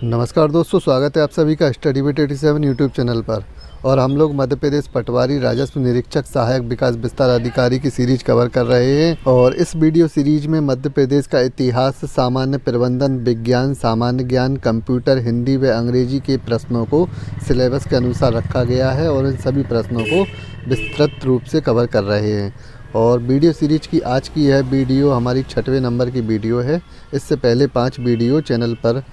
नमस्कार दोस्तों, स्वागत है आप सभी का स्टडी विद 87 यूट्यूब चैनल पर। और हम लोग मध्य प्रदेश पटवारी राजस्व निरीक्षक सहायक विकास विस्तार अधिकारी की सीरीज कवर कर रहे हैं। और इस वीडियो सीरीज में मध्य प्रदेश का इतिहास, सामान्य प्रबंधन, विज्ञान, सामान्य ज्ञान, कंप्यूटर, हिंदी व अंग्रेजी के प्रश्नों को सिलेबस के अनुसार रखा गया है और इन सभी प्रश्नों को विस्तृत रूप से कवर कर रहे हैं। और वीडियो सीरीज की आज की यह वीडियो हमारी 6वें नंबर की वीडियो है। इससे पहले 5 वीडियो चैनल पर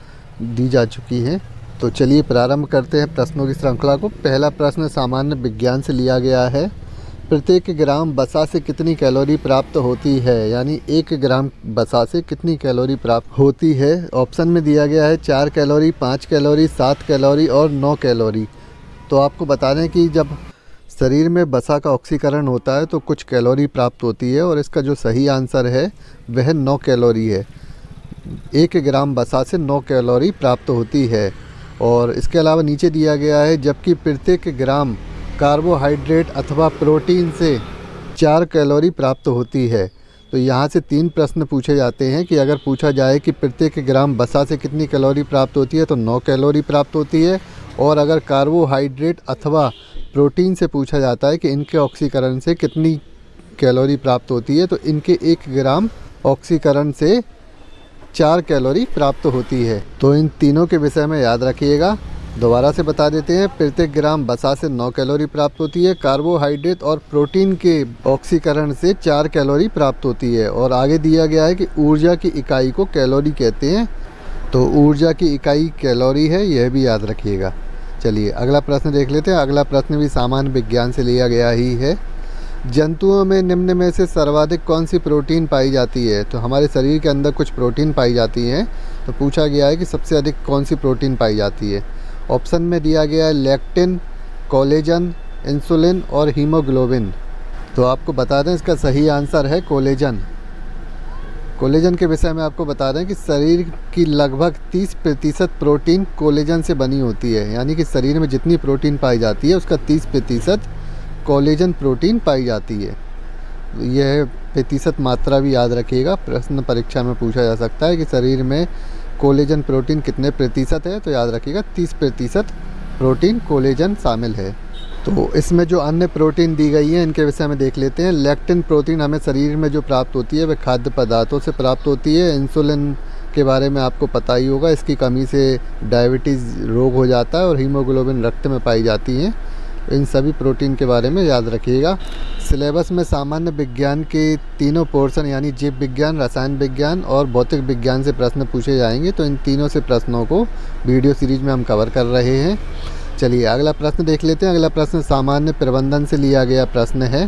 दी जा चुकी हैं। तो चलिए प्रारंभ करते हैं प्रश्नों की श्रृंखला को। पहला प्रश्न सामान्य विज्ञान से लिया गया है। प्रत्येक ग्राम वसा से कितनी कैलोरी प्राप्त होती है, यानी 1 ग्राम वसा से कितनी कैलोरी प्राप्त होती है। ऑप्शन में दिया गया है 4 कैलोरी, 5 कैलोरी, 7 कैलोरी और 9 कैलोरी। तो आपको बता दें कि जब शरीर में वसा का ऑक्सीकरण होता है तो कुछ कैलोरी प्राप्त होती है और इसका जो सही आंसर है वह 9 कैलोरी है। 1 ग्राम वसा से 9 कैलोरी प्राप्त होती है। और इसके अलावा नीचे दिया गया है जबकि प्रत्येक ग्राम कार्बोहाइड्रेट अथवा प्रोटीन से 4 कैलोरी प्राप्त होती है। तो यहाँ से 3 प्रश्न पूछे जाते हैं कि अगर पूछा जाए कि प्रत्येक ग्राम वसा से कितनी कैलोरी प्राप्त होती है तो 9 कैलोरी प्राप्त होती है। और अगर कार्बोहाइड्रेट अथवा प्रोटीन से पूछा जाता है कि इनके ऑक्सीकरण से कितनी कैलोरी प्राप्त होती है तो इनके 1 ग्राम ऑक्सीकरण से 4 कैलोरी प्राप्त होती है। तो इन तीनों के विषय में याद रखिएगा। दोबारा से बता देते हैं, प्रत्येक ग्राम वसा से 9 कैलोरी प्राप्त होती है, कार्बोहाइड्रेट और प्रोटीन के ऑक्सीकरण से 4 कैलोरी प्राप्त होती है। और आगे दिया गया है कि ऊर्जा की इकाई को कैलोरी कहते हैं। तो ऊर्जा की इकाई कैलोरी है, यह भी याद रखिएगा। चलिए अगला प्रश्न देख लेते हैं। अगला प्रश्न भी सामान्य विज्ञान से लिया गया ही है। जंतुओं में निम्न में से सर्वाधिक कौन सी प्रोटीन पाई जाती है। तो हमारे शरीर के अंदर कुछ प्रोटीन पाई जाती हैं। तो पूछा गया है कि सबसे अधिक कौन सी प्रोटीन पाई जाती है। ऑप्शन में दिया गया है लेक्टिन, कोलेजन, इंसुलिन और हीमोग्लोबिन। तो आपको बता दें इसका सही आंसर है कोलेजन। कोलेजन के विषय में आपको बता दें कि शरीर की लगभग 30% प्रोटीन कोलेजन से बनी होती है, यानी कि शरीर में जितनी प्रोटीन पाई जाती है उसका 30% कोलेजन प्रोटीन पाई जाती है। यह प्रतिशत मात्रा भी याद रखिएगा, प्रश्न परीक्षा में पूछा जा सकता है कि शरीर में कोलेजन प्रोटीन कितने प्रतिशत है। तो याद रखिएगा 30% प्रोटीन कोलेजन शामिल है। तो इसमें जो अन्य प्रोटीन दी गई है इनके विषय में देख लेते हैं। लेक्टिन प्रोटीन हमें शरीर में जो प्राप्त होती है वह खाद्य पदार्थों से प्राप्त होती है। इंसुलिन के बारे में आपको पता ही होगा, इसकी कमी से डायबिटीज़ रोग हो जाता है। और हीमोग्लोबिन रक्त में पाई जाती हैं। इन सभी प्रोटीन के बारे में याद रखिएगा। सिलेबस में सामान्य विज्ञान के तीनों पोर्शन यानी जीव विज्ञान, रसायन विज्ञान और भौतिक विज्ञान से प्रश्न पूछे जाएंगे। तो इन तीनों से प्रश्नों को वीडियो सीरीज में हम कवर कर रहे हैं। चलिए अगला प्रश्न देख लेते हैं। अगला प्रश्न सामान्य प्रबंधन से लिया गया प्रश्न है।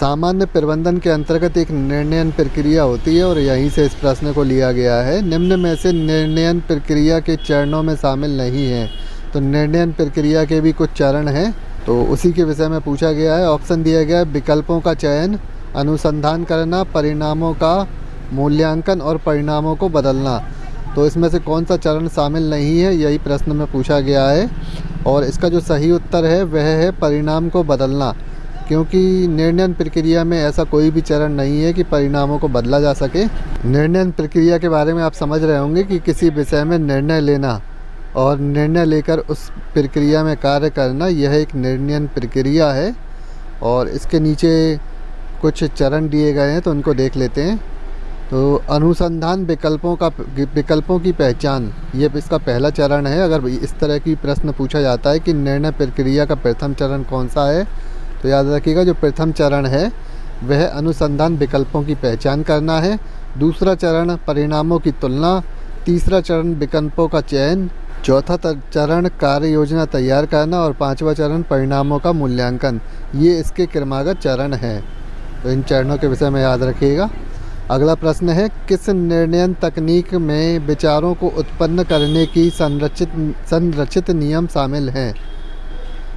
सामान्य प्रबंधन के अंतर्गत एक निर्णयन प्रक्रिया होती है और यहीं से इस प्रश्न को लिया गया है। निम्न में से निर्णयन प्रक्रिया के चरणों में शामिल नहीं है। तो निर्णयन प्रक्रिया के भी कुछ चरण हैं, तो उसी के विषय में पूछा गया है। ऑप्शन दिया गया है विकल्पों का चयन, अनुसंधान करना, परिणामों का मूल्यांकन और परिणामों को बदलना। तो इसमें से कौन सा चरण शामिल नहीं है, यही प्रश्न में पूछा गया है। और इसका जो सही उत्तर है वह है परिणाम को बदलना, क्योंकि निर्णयन प्रक्रिया में ऐसा कोई भी चरण नहीं है कि परिणामों को बदला जा सके। निर्णयन प्रक्रिया के बारे में आप समझ रहे होंगे कि किसी विषय में निर्णय लेना और निर्णय लेकर उस प्रक्रिया में कार्य करना, यह एक निर्णयन प्रक्रिया है। और इसके नीचे कुछ चरण दिए गए हैं तो उनको देख लेते हैं। तो अनुसंधान विकल्पों की पहचान, ये इसका पहला चरण है। अगर इस तरह की प्रश्न पूछा जाता है कि निर्णय प्रक्रिया का प्रथम चरण कौन सा है, तो याद रखिएगा जो प्रथम चरण है वह अनुसंधान विकल्पों की पहचान करना है। दूसरा चरण परिणामों की तुलना, तीसरा चरण विकल्पों का चयन, चौथा चरण कार्य योजना तैयार करना और 5वां चरण परिणामों का मूल्यांकन। ये इसके क्रमागत चरण हैं। तो इन चरणों के विषय में याद रखिएगा। अगला प्रश्न है किस निर्णयन तकनीक में विचारों को उत्पन्न करने की संरचित नियम शामिल हैं।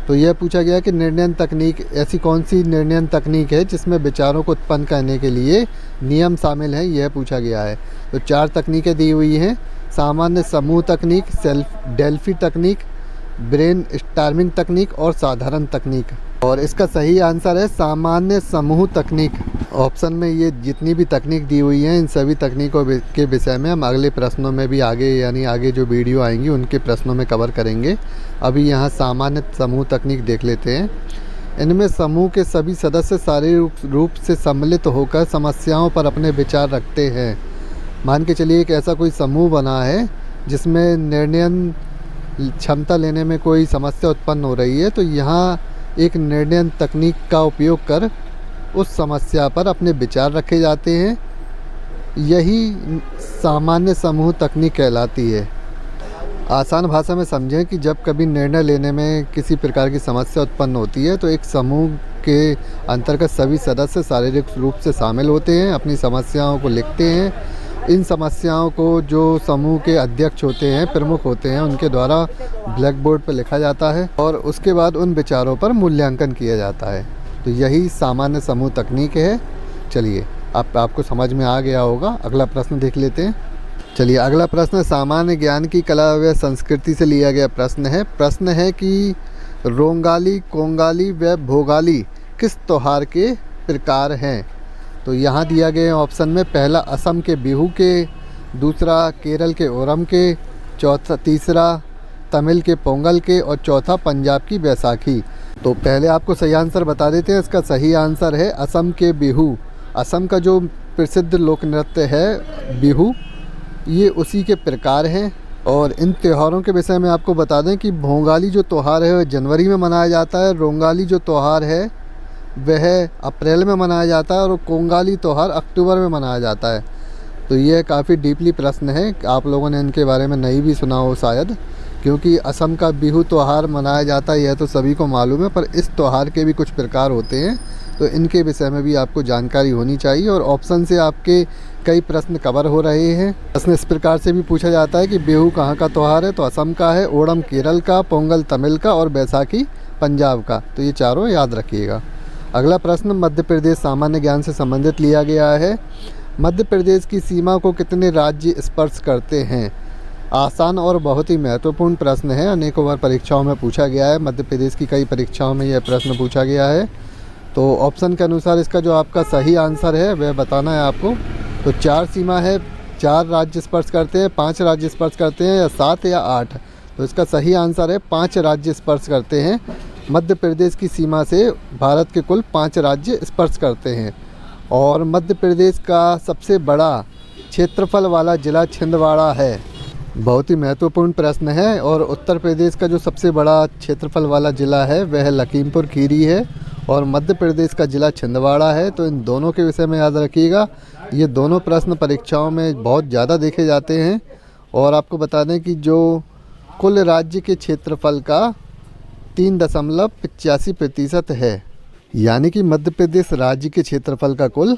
तो यह पूछा गया कि निर्णयन तकनीक, ऐसी कौन सी निर्णयन तकनीक है जिसमें विचारों को उत्पन्न करने के लिए नियम शामिल हैं, यह पूछा गया है। तो 4 तकनीकें दी हुई हैं। सामान्य समूह तकनीक, डेल्फी तकनीक, ब्रेन स्टॉर्मिंग तकनीक और साधारण तकनीक। और इसका सही आंसर है सामान्य समूह तकनीक। ऑप्शन में ये जितनी भी तकनीक दी हुई हैं, इन सभी तकनीकों के विषय में हम अगले प्रश्नों में भी आगे यानी आगे जो वीडियो आएंगी उनके प्रश्नों में कवर करेंगे। अभी यहाँ सामान्य समूह तकनीक देख लेते हैं। इनमें समूह के सभी सदस्य शारीरिक रूप से सम्मिलित होकर समस्याओं पर अपने विचार रखते हैं। मान के चलिए एक ऐसा कोई समूह बना है जिसमें निर्णयन क्षमता लेने में कोई समस्या उत्पन्न हो रही है, तो यहाँ एक निर्णयन तकनीक का उपयोग कर उस समस्या पर अपने विचार रखे जाते हैं। यही सामान्य समूह तकनीक कहलाती है। आसान भाषा में समझें कि जब कभी निर्णय लेने में किसी प्रकार की समस्या उत्पन्न होती है तो एक समूह के अंतर्गत सभी सदस्य शारीरिक रूप से शामिल होते हैं, अपनी समस्याओं को लिखते हैं। इन समस्याओं को जो समूह के अध्यक्ष होते हैं, प्रमुख होते हैं, उनके द्वारा ब्लैक बोर्ड पर लिखा जाता है और उसके बाद उन विचारों पर मूल्यांकन किया जाता है। तो यही सामान्य समूह तकनीक है। चलिए आपको समझ में आ गया होगा। अगला प्रश्न देख लेते हैं। चलिए अगला प्रश्न सामान्य ज्ञान की कला व संस्कृति से लिया गया प्रश्न है। प्रश्न है कि रोंगाली, कोंगाली व भोगाली किस त्योहार के प्रकार हैं? तो यहाँ दिया गया ऑप्शन में पहला असम के बिहू के, दूसरा केरल के ओणम के, तीसरा तमिल के पोंगल के और चौथा पंजाब की बैसाखी। तो पहले आपको सही आंसर बता देते हैं। इसका सही आंसर है असम के बिहू। असम का जो प्रसिद्ध लोक नृत्य है बिहू, ये उसी के प्रकार हैं। और इन त्योहारों के विषय में आपको बता दें कि भोगाली जो त्यौहार है वह जनवरी में मनाया जाता है, रोंगाली जो त्यौहार है वह अप्रैल में मनाया जाता है और कोंगाली त्यौहार अक्टूबर में मनाया जाता है। तो ये काफ़ी डीपली प्रश्न है, आप लोगों ने इनके बारे में नहीं भी सुना हो शायद, क्योंकि असम का बिहू त्यौहार मनाया जाता है यह तो सभी को मालूम है, पर इस त्यौहार के भी कुछ प्रकार होते हैं, तो इनके विषय में भी आपको जानकारी होनी चाहिए। और ऑप्शन से आपके कई प्रश्न कवर हो रहे हैं। प्रश्न इस प्रकार से भी पूछा जाता है कि बिहू कहाँ का त्यौहार है? तो असम का है, ओणम केरल का, पोंगल तमिल का और बैसाखी पंजाब का। तो ये चारों याद रखिएगा। अगला प्रश्न मध्य प्रदेश सामान्य ज्ञान से संबंधित लिया गया है। मध्य प्रदेश की सीमा को कितने राज्य स्पर्श करते हैं? आसान और बहुत ही महत्वपूर्ण प्रश्न है, अनेकों बार परीक्षाओं में पूछा गया है। मध्य प्रदेश की कई परीक्षाओं में यह प्रश्न पूछा गया है। तो ऑप्शन के अनुसार इसका जो आपका सही आंसर है वह बताना है आपको। तो 4 सीमा है, 4 राज्य स्पर्श करते हैं, 5 राज्य स्पर्श करते हैं या 7 या 8? तो इसका सही आंसर है 5 राज्य स्पर्श करते हैं। मध्य प्रदेश की सीमा से भारत के कुल 5 राज्य स्पर्श करते हैं। और मध्य प्रदेश का सबसे बड़ा क्षेत्रफल वाला ज़िला छिंदवाड़ा है। बहुत ही महत्वपूर्ण प्रश्न है। और उत्तर प्रदेश का जो सबसे बड़ा क्षेत्रफल वाला ज़िला है वह लखीमपुर खीरी है और मध्य प्रदेश का ज़िला छिंदवाड़ा है। तो इन दोनों के विषय में याद रखिएगा। ये दोनों प्रश्न परीक्षाओं में बहुत ज़्यादा देखे जाते हैं। और आपको बता दें कि जो कुल राज्य के क्षेत्रफल का 3.85% है, यानी कि मध्य प्रदेश राज्य के क्षेत्रफल का कुल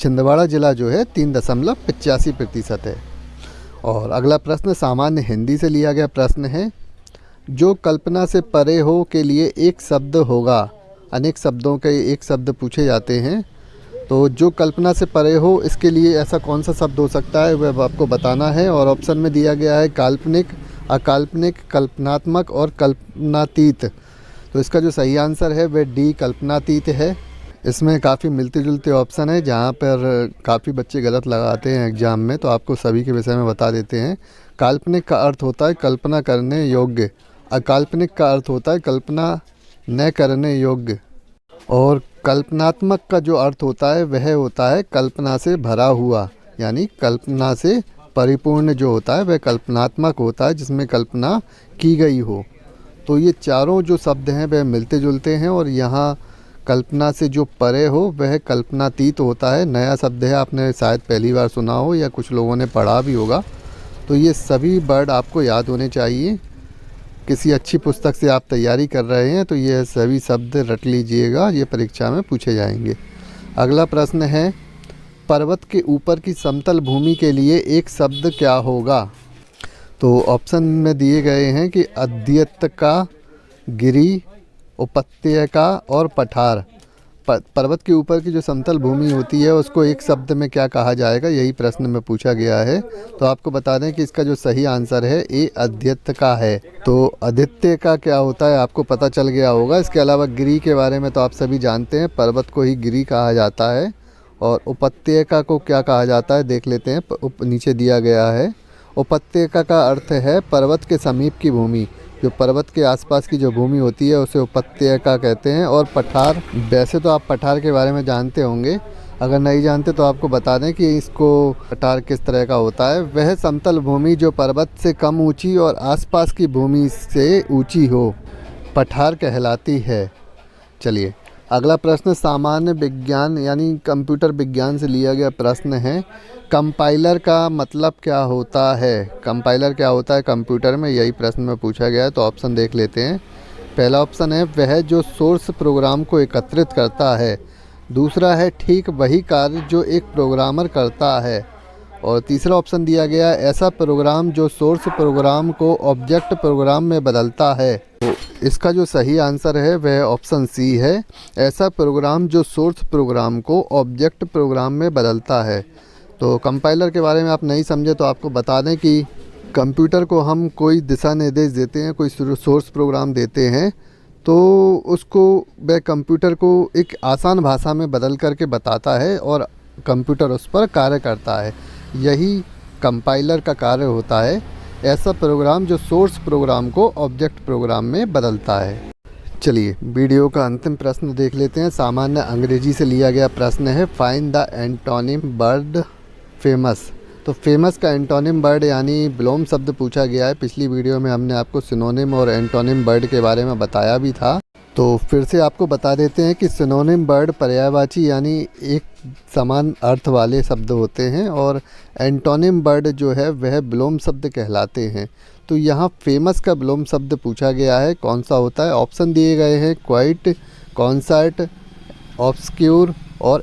छिंदवाड़ा ज़िला जो है 3.85% है। और अगला प्रश्न सामान्य हिंदी से लिया गया प्रश्न है। जो कल्पना से परे हो के लिए एक शब्द होगा। अनेक शब्दों के एक शब्द पूछे जाते हैं। तो जो कल्पना से परे हो इसके लिए ऐसा कौन सा शब्द हो सकता है वह आपको बताना है। और ऑप्शन में दिया गया है काल्पनिक, अकाल्पनिक, कल्पनात्मक और कल्पनातीत। तो इसका जो सही आंसर है वह डी कल्पनातीत है। इसमें काफ़ी मिलते जुलते ऑप्शन है जहाँ पर काफ़ी बच्चे गलत लगाते हैं एग्ज़ाम में, तो आपको सभी के विषय में बता देते हैं। काल्पनिक का अर्थ होता है कल्पना करने योग्य, अकाल्पनिक का अर्थ होता है कल्पना न करने योग्य, और कल्पनात्मक का जो अर्थ होता है वह होता है कल्पना से भरा हुआ, यानी कल्पना से परिपूर्ण जो होता है वह कल्पनात्मक होता है, जिसमें कल्पना की गई हो। तो ये चारों जो शब्द हैं वह मिलते जुलते हैं। और यहाँ कल्पना से जो परे हो वह कल्पनातीत होता है। नया शब्द है, आपने शायद पहली बार सुना हो या कुछ लोगों ने पढ़ा भी होगा। तो ये सभी वर्ड आपको याद होने चाहिए। किसी अच्छी पुस्तक से आप तैयारी कर रहे हैं तो ये सभी शब्द रट लीजिएगा, ये परीक्षा में पूछे जाएंगे। अगला प्रश्न है पर्वत के ऊपर की समतल भूमि के लिए एक शब्द क्या होगा? तो ऑप्शन में दिए गए हैं कि अद्यतका, गिरी, उपत्यका और पठार। पर्वत के ऊपर की जो समतल भूमि होती है उसको एक शब्द में क्या कहा जाएगा, यही प्रश्न में पूछा गया है। तो आपको बता दें कि इसका जो सही आंसर है ए अद्यतका है। तो अद्यत्य का क्या होता है आपको पता चल गया होगा। इसके अलावा गिरी के बारे में तो आप सभी जानते हैं, पर्वत को ही गिरी कहा जाता है। और उपत्यका को क्या कहा जाता है देख लेते हैं, नीचे दिया गया है। उपत्यका का अर्थ है पर्वत के समीप की भूमि, जो पर्वत के आसपास की जो भूमि होती है उसे उपत्यका कहते हैं। और पठार, वैसे तो आप पठार के बारे में जानते होंगे, अगर नहीं जानते तो आपको बता दें कि इसको पठार किस तरह का होता है। वह समतल भूमि जो पर्वत से कम ऊंची और आसपास की भूमि से ऊंची हो, पठार कहलाती है। चलिए अगला प्रश्न सामान्य विज्ञान यानी कंप्यूटर विज्ञान से लिया गया प्रश्न है। कंपाइलर का मतलब क्या होता है? कंपाइलर क्या होता है कंप्यूटर में, यही प्रश्न में पूछा गया है। तो ऑप्शन देख लेते हैं। पहला ऑप्शन है वह जो सोर्स प्रोग्राम को एकत्रित करता है। दूसरा है ठीक वही कार्य जो एक प्रोग्रामर करता है। और तीसरा ऑप्शन दिया गया है ऐसा प्रोग्राम जो सोर्स प्रोग्राम को ऑब्जेक्ट प्रोग्राम में बदलता है। तो इसका जो सही आंसर है वह ऑप्शन सी है, ऐसा प्रोग्राम जो सोर्स प्रोग्राम को ऑब्जेक्ट प्रोग्राम में बदलता है। तो कंपाइलर के बारे में आप नहीं समझे तो आपको बता दें कि कंप्यूटर को हम कोई दिशा निर्देश देते हैं, कोई सोर्स प्रोग्राम देते हैं, तो उसको वह कंप्यूटर को एक आसान भाषा में बदल करके बताता है और कंप्यूटर उस पर कार्य करता है। यही कंपाइलर का कार्य होता है, ऐसा प्रोग्राम जो सोर्स प्रोग्राम को ऑब्जेक्ट प्रोग्राम में बदलता है। चलिए वीडियो का अंतिम प्रश्न देख लेते हैं। सामान्य अंग्रेजी से लिया गया प्रश्न है find the antonym word famous. तो फेमस का एंटोनिम वर्ड यानी विलोम शब्द पूछा गया है। पिछली वीडियो में हमने आपको सिनोनिम और एंटोनिम वर्ड के बारे में बताया भी था, तो फिर से आपको बता देते हैं कि सिनोनिम वर्ड पर्यायवाची यानी एक समान अर्थ वाले शब्द होते हैं और एंटोनिम वर्ड जो है वह विलोम शब्द कहलाते हैं। तो यहाँ फेमस का विलोम शब्द पूछा गया है, कौन सा होता है? ऑप्शन दिए गए हैं क्वाइट, कॉन्सर्ट, ऑब्सक्यूर और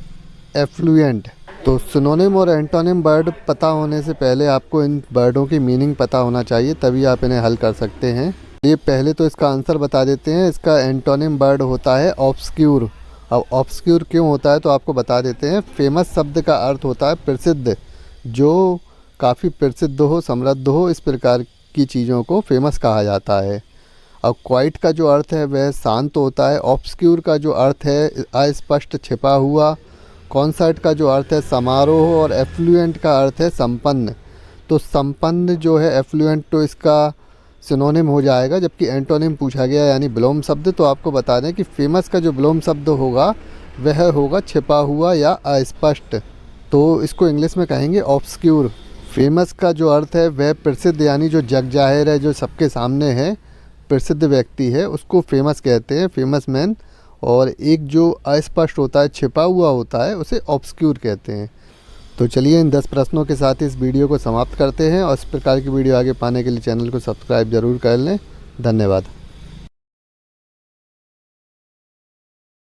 एफ्लुएंट। तो सिनोनिम और एंटोनिम वर्ड पता होने से पहले आपको इन वर्डों की मीनिंग पता होना चाहिए, तभी आप इन्हें हल कर सकते हैं। ये पहले तो इसका आंसर बता देते हैं। इसका एंटोनिम वर्ड होता है ऑब्सक्यूर। अब ऑब्सक्यूर क्यों होता है तो आपको बता देते हैं। फेमस शब्द का अर्थ होता है प्रसिद्ध, जो काफ़ी प्रसिद्ध हो, समृद्ध हो, इस प्रकार की चीज़ों को फेमस कहा जाता है। अब क्वाइट का जो अर्थ है वह शांत होता है। ऑब्सक्यूर का जो अर्थ है अस्पष्ट, छिपा हुआ। कॉन्सर्ट का जो अर्थ है समारोह और एफ्लुएंट का अर्थ है संपन्न। तो संपन्न जो है एफ्लुएंट तो इसका सिनोनिम हो जाएगा, जबकि एंटोनिम पूछा गया यानी विलोम शब्द। तो आपको बता दें कि फेमस का जो विलोम शब्द होगा वह होगा छिपा हुआ या अस्पष्ट, तो इसको इंग्लिश में कहेंगे ऑब्सक्यूर। फेमस का जो अर्थ है वह प्रसिद्ध यानी जो जग जाहिर है, जो सबके सामने है, प्रसिद्ध व्यक्ति है, उसको फेमस कहते हैं, फेमस मैन। और एक जो अस्पष्ट होता है, छिपा हुआ होता है, उसे ऑब्सक्यूर कहते हैं। तो चलिए इन 10 प्रश्नों के साथ इस वीडियो को समाप्त करते हैं और इस प्रकार की वीडियो आगे पाने के लिए चैनल को सब्सक्राइब ज़रूर कर लें। धन्यवाद।